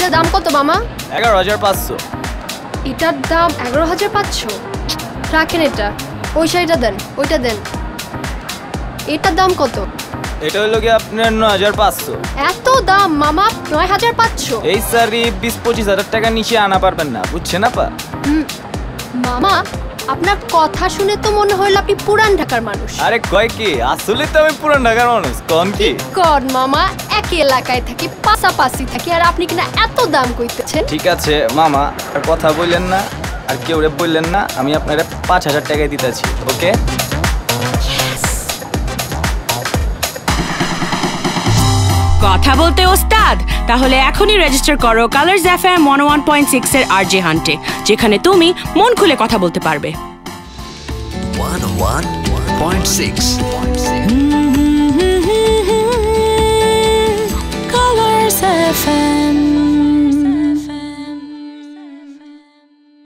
এটার দাম কত মামা? 11,500। এটার দাম 11,500? রাখেন এটা। ওই শাড়িটা দেন, ওইটা দেন। এটার দাম কত? এটা হলো কি আপনার 9,500। এত দাম মামা? 9,500? এই শাড়ি 20-25 হাজার টাকা নিচে আনা পারবেন না, বুঝছেন আপা? মামা আপনার কথা শুনে তো মনে হইল আপনি পুরান ঢাকার মানুষ। আরে কয় কি, আসলে তো আমি পুরান ঢাকার মানুষ। কোন কি কর মামা, একই এলাকায় থাকি, পাশাপাশি থাকি, আর আপনি কিনা এত দাম কইতেছেন। ঠিক আছে মামা, আর কথা বললেন না, আর কেউ বললেন না, আমি আপনার 5,000 টাকায় দিতেছি। ওকে, কথা বলতে ওস্তাদ? তাহলে এখনই রেজিস্টার করো কালার্স এফএম 101.6 এর আরজে হান্টে, যেখানে তুমি মন খুলে কথা বলতে পারবে। 101.6 কালার্স এফএম।